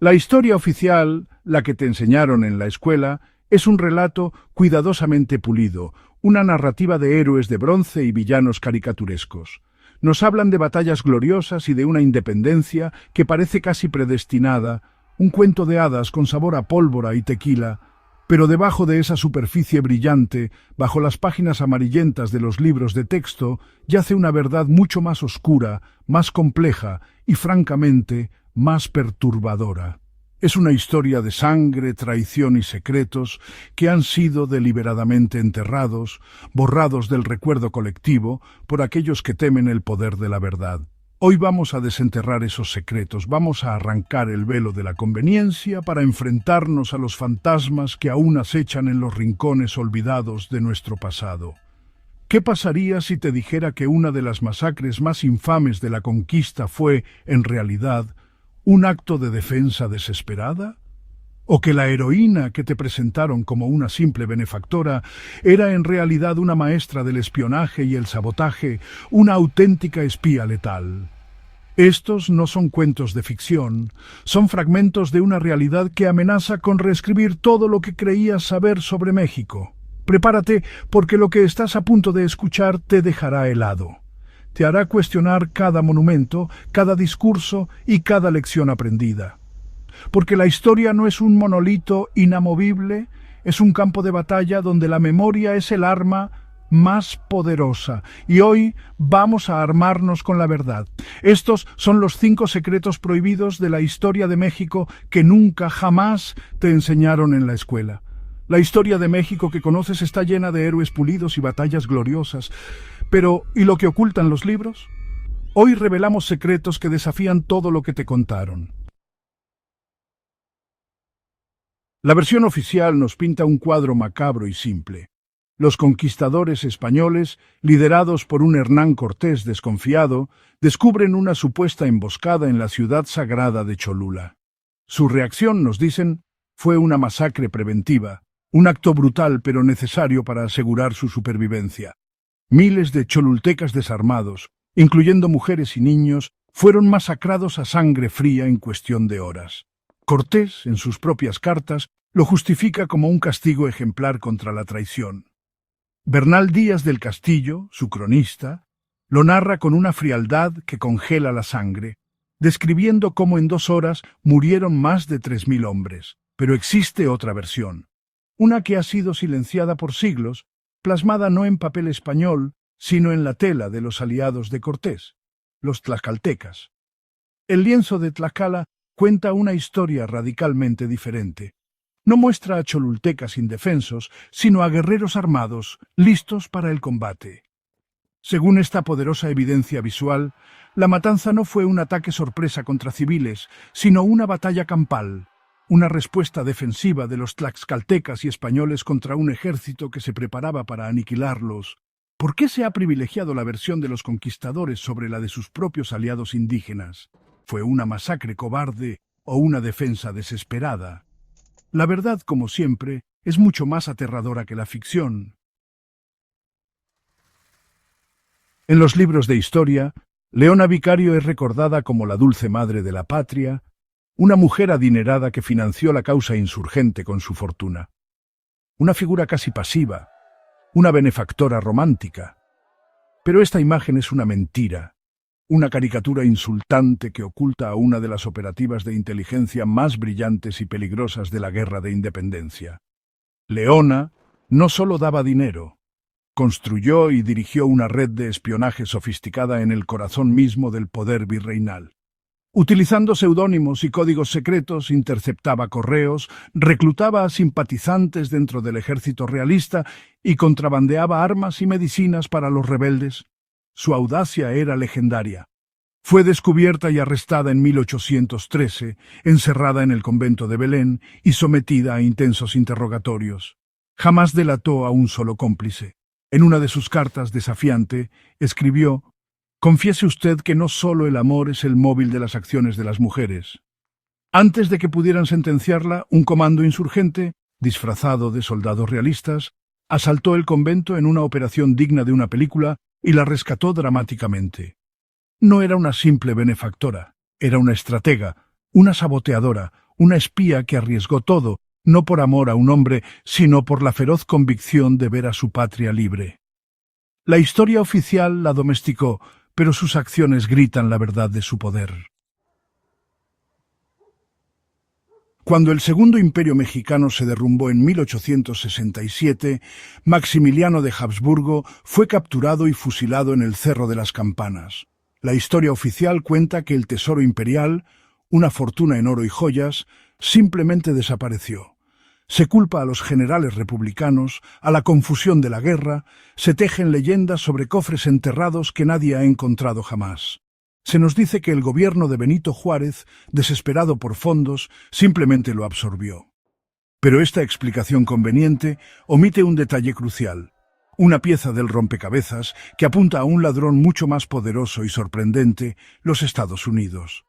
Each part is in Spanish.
La historia oficial, la que te enseñaron en la escuela, es un relato cuidadosamente pulido, una narrativa de héroes de bronce y villanos caricaturescos. Nos hablan de batallas gloriosas y de una independencia que parece casi predestinada, un cuento de hadas con sabor a pólvora y tequila, pero debajo de esa superficie brillante, bajo las páginas amarillentas de los libros de texto, yace una verdad mucho más oscura, más compleja y, francamente, más perturbadora. Es una historia de sangre, traición y secretos que han sido deliberadamente enterrados, borrados del recuerdo colectivo por aquellos que temen el poder de la verdad. Hoy vamos a desenterrar esos secretos, vamos a arrancar el velo de la conveniencia para enfrentarnos a los fantasmas que aún acechan en los rincones olvidados de nuestro pasado. ¿Qué pasaría si te dijera que una de las masacres más infames de la conquista fue, en realidad, un acto de defensa desesperada? ¿O que la heroína que te presentaron como una simple benefactora era en realidad una maestra del espionaje y el sabotaje, una auténtica espía letal? Estos no son cuentos de ficción, son fragmentos de una realidad que amenaza con reescribir todo lo que creías saber sobre México. Prepárate, porque lo que estás a punto de escuchar te dejará helado. Te hará cuestionar cada monumento, cada discurso y cada lección aprendida. Porque la historia no es un monolito inamovible, es un campo de batalla donde la memoria es el arma más poderosa. Y hoy vamos a armarnos con la verdad. Estos son los 5 secretos prohibidos de la historia de México que nunca, jamás te enseñaron en la escuela. La historia de México que conoces está llena de héroes pulidos y batallas gloriosas. Pero, ¿y lo que ocultan los libros? Hoy revelamos secretos que desafían todo lo que te contaron. La versión oficial nos pinta un cuadro macabro y simple. Los conquistadores españoles, liderados por un Hernán Cortés desconfiado, descubren una supuesta emboscada en la ciudad sagrada de Cholula. Su reacción, nos dicen, fue una masacre preventiva, un acto brutal pero necesario para asegurar su supervivencia. Miles de cholultecas desarmados, incluyendo mujeres y niños, fueron masacrados a sangre fría en cuestión de horas. Cortés, en sus propias cartas, lo justifica como un castigo ejemplar contra la traición. Bernal Díaz del Castillo, su cronista, lo narra con una frialdad que congela la sangre, describiendo cómo en 2 horas murieron más de 3.000 hombres. Pero existe otra versión, una que ha sido silenciada por siglos, plasmada no en papel español, sino en la tela de los aliados de Cortés, los tlaxcaltecas. El lienzo de Tlaxcala cuenta una historia radicalmente diferente. No muestra a cholultecas indefensos, sino a guerreros armados, listos para el combate. Según esta poderosa evidencia visual, la matanza no fue un ataque sorpresa contra civiles, sino una batalla campal, una respuesta defensiva de los tlaxcaltecas y españoles contra un ejército que se preparaba para aniquilarlos. ¿Por qué se ha privilegiado la versión de los conquistadores sobre la de sus propios aliados indígenas? ¿Fue una masacre cobarde o una defensa desesperada? La verdad, como siempre, es mucho más aterradora que la ficción. En los libros de historia, Leona Vicario es recordada como la dulce madre de la patria, una mujer adinerada que financió la causa insurgente con su fortuna. Una figura casi pasiva, una benefactora romántica. Pero esta imagen es una mentira, una caricatura insultante que oculta a una de las operativas de inteligencia más brillantes y peligrosas de la Guerra de Independencia. Leona no solo daba dinero, construyó y dirigió una red de espionaje sofisticada en el corazón mismo del poder virreinal. Utilizando seudónimos y códigos secretos, interceptaba correos, reclutaba a simpatizantes dentro del ejército realista y contrabandeaba armas y medicinas para los rebeldes. Su audacia era legendaria. Fue descubierta y arrestada en 1813, encerrada en el convento de Belén y sometida a intensos interrogatorios. Jamás delató a un solo cómplice. En una de sus cartas desafiante, escribió: «Confiese usted que no solo el amor es el móvil de las acciones de las mujeres». Antes de que pudieran sentenciarla, un comando insurgente, disfrazado de soldados realistas, asaltó el convento en una operación digna de una película y la rescató dramáticamente. No era una simple benefactora, era una estratega, una saboteadora, una espía que arriesgó todo, no por amor a un hombre, sino por la feroz convicción de ver a su patria libre. La historia oficial la domesticó, pero sus acciones gritan la verdad de su poder. Cuando el Segundo Imperio Mexicano se derrumbó en 1867, Maximiliano de Habsburgo fue capturado y fusilado en el Cerro de las Campanas. La historia oficial cuenta que el tesoro imperial, una fortuna en oro y joyas, simplemente desapareció. Se culpa a los generales republicanos, a la confusión de la guerra, se tejen leyendas sobre cofres enterrados que nadie ha encontrado jamás. Se nos dice que el gobierno de Benito Juárez, desesperado por fondos, simplemente lo absorbió. Pero esta explicación conveniente omite un detalle crucial, una pieza del rompecabezas que apunta a un ladrón mucho más poderoso y sorprendente, los Estados Unidos.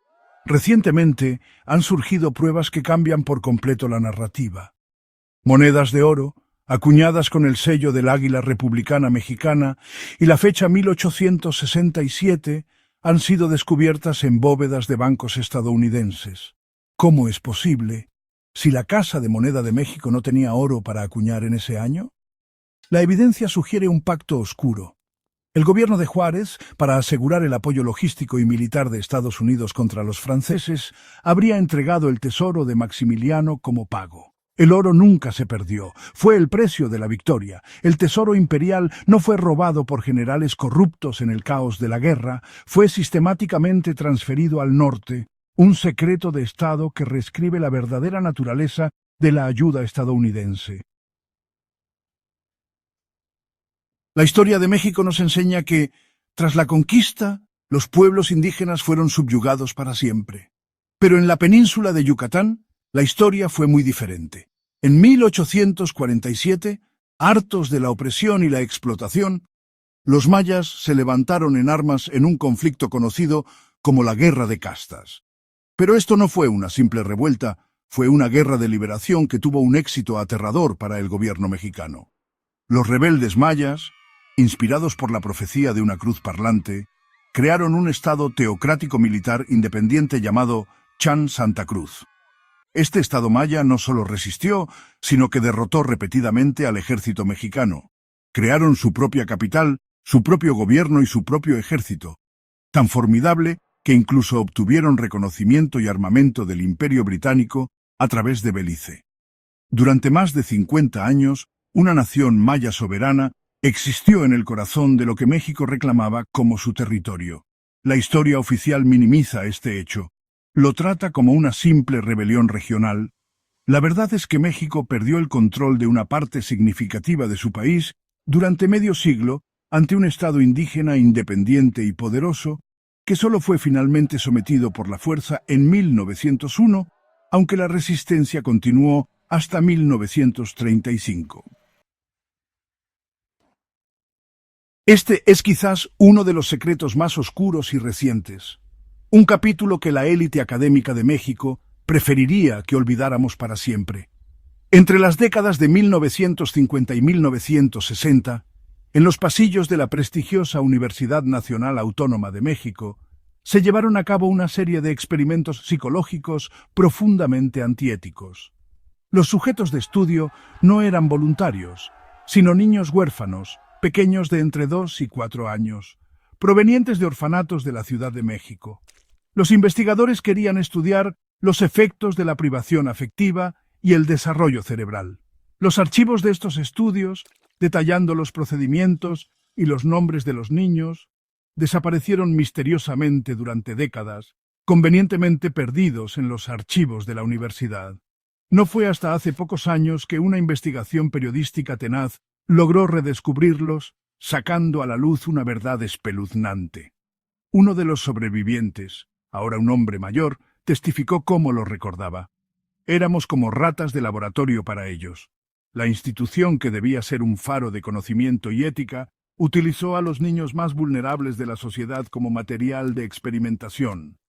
Recientemente han surgido pruebas que cambian por completo la narrativa. Monedas de oro, acuñadas con el sello del Águila Republicana Mexicana, y la fecha 1867, han sido descubiertas en bóvedas de bancos estadounidenses. ¿Cómo es posible? ¿Si la Casa de Moneda de México no tenía oro para acuñar en ese año? La evidencia sugiere un pacto oscuro. El gobierno de Juárez, para asegurar el apoyo logístico y militar de Estados Unidos contra los franceses, habría entregado el tesoro de Maximiliano como pago. El oro nunca se perdió, fue el precio de la victoria. El tesoro imperial no fue robado por generales corruptos en el caos de la guerra, fue sistemáticamente transferido al norte, un secreto de Estado que reescribe la verdadera naturaleza de la ayuda estadounidense. La historia de México nos enseña que, tras la conquista, los pueblos indígenas fueron subyugados para siempre. Pero en la península de Yucatán, la historia fue muy diferente. En 1847, hartos de la opresión y la explotación, los mayas se levantaron en armas en un conflicto conocido como la Guerra de Castas. Pero esto no fue una simple revuelta, fue una guerra de liberación que tuvo un éxito aterrador para el gobierno mexicano. Los rebeldes mayas, inspirados por la profecía de una cruz parlante, crearon un estado teocrático militar independiente llamado Chan Santa Cruz. Este estado maya no solo resistió, sino que derrotó repetidamente al ejército mexicano. Crearon su propia capital, su propio gobierno y su propio ejército, tan formidable que incluso obtuvieron reconocimiento y armamento del Imperio Británico a través de Belice. Durante más de 50 años, una nación maya soberana existió en el corazón de lo que México reclamaba como su territorio. La historia oficial minimiza este hecho. Lo trata como una simple rebelión regional. La verdad es que México perdió el control de una parte significativa de su país durante medio siglo ante un estado indígena independiente y poderoso que solo fue finalmente sometido por la fuerza en 1901, aunque la resistencia continuó hasta 1935. Este es quizás uno de los secretos más oscuros y recientes. Un capítulo que la élite académica de México preferiría que olvidáramos para siempre. Entre las décadas de 1950 y 1960, en los pasillos de la prestigiosa Universidad Nacional Autónoma de México, se llevaron a cabo una serie de experimentos psicológicos profundamente antiéticos. Los sujetos de estudio no eran voluntarios, sino niños huérfanos, pequeños de entre 2 y 4 años, provenientes de orfanatos de la Ciudad de México. Los investigadores querían estudiar los efectos de la privación afectiva y el desarrollo cerebral. Los archivos de estos estudios, detallando los procedimientos y los nombres de los niños, desaparecieron misteriosamente durante décadas, convenientemente perdidos en los archivos de la universidad. No fue hasta hace pocos años que una investigación periodística tenaz logró redescubrirlos, sacando a la luz una verdad espeluznante. Uno de los sobrevivientes, ahora un hombre mayor, testificó cómo lo recordaba. Éramos como ratas de laboratorio para ellos. La institución, que debía ser un faro de conocimiento y ética, utilizó a los niños más vulnerables de la sociedad como material de experimentación.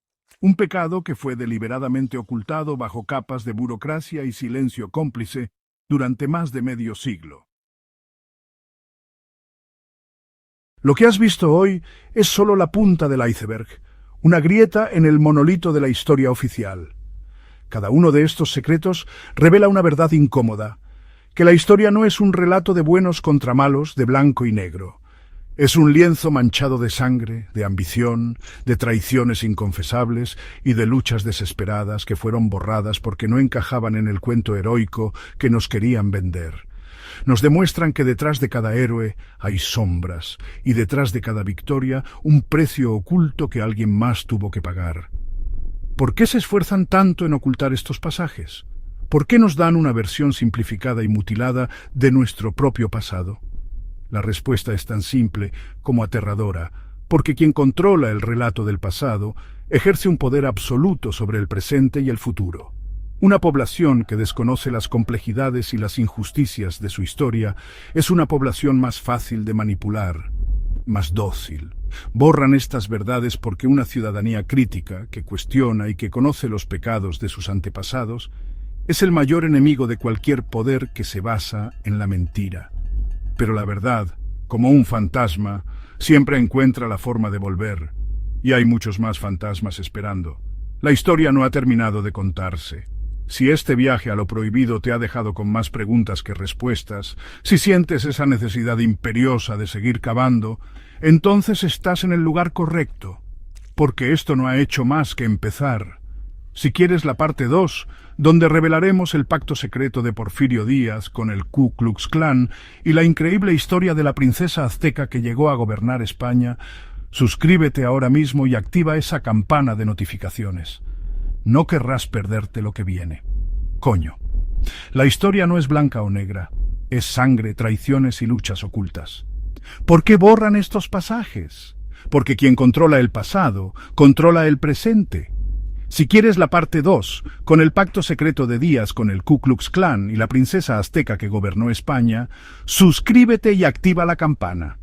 Un pecado que fue deliberadamente ocultado bajo capas de burocracia y silencio cómplice durante más de medio siglo. Lo que has visto hoy es solo la punta del iceberg, una grieta en el monolito de la historia oficial. Cada uno de estos secretos revela una verdad incómoda, que la historia no es un relato de buenos contra malos, de blanco y negro. Es un lienzo manchado de sangre, de ambición, de traiciones inconfesables y de luchas desesperadas que fueron borradas porque no encajaban en el cuento heroico que nos querían vender. Nos demuestran que detrás de cada héroe hay sombras y detrás de cada victoria un precio oculto que alguien más tuvo que pagar. ¿Por qué se esfuerzan tanto en ocultar estos pasajes? ¿Por qué nos dan una versión simplificada y mutilada de nuestro propio pasado? La respuesta es tan simple como aterradora, porque quien controla el relato del pasado ejerce un poder absoluto sobre el presente y el futuro. Una población que desconoce las complejidades y las injusticias de su historia es una población más fácil de manipular, más dócil. Borran estas verdades porque una ciudadanía crítica, que cuestiona y que conoce los pecados de sus antepasados, es el mayor enemigo de cualquier poder que se basa en la mentira. Pero la verdad, como un fantasma, siempre encuentra la forma de volver. Y hay muchos más fantasmas esperando. La historia no ha terminado de contarse. Si este viaje a lo prohibido te ha dejado con más preguntas que respuestas, si sientes esa necesidad imperiosa de seguir cavando, entonces estás en el lugar correcto, porque esto no ha hecho más que empezar. Si quieres la parte 2, donde revelaremos el pacto secreto de Porfirio Díaz con el Ku Klux Klan y la increíble historia de la princesa azteca que llegó a gobernar España, suscríbete ahora mismo y activa esa campana de notificaciones. No querrás perderte lo que viene. Coño. La historia no es blanca o negra, es sangre, traiciones y luchas ocultas. ¿Por qué borran estos pasajes? Porque quien controla el pasado, controla el presente. Si quieres la parte 2, con el pacto secreto de Díaz con el Ku Klux Klan y la princesa azteca que gobernó España, suscríbete y activa la campana.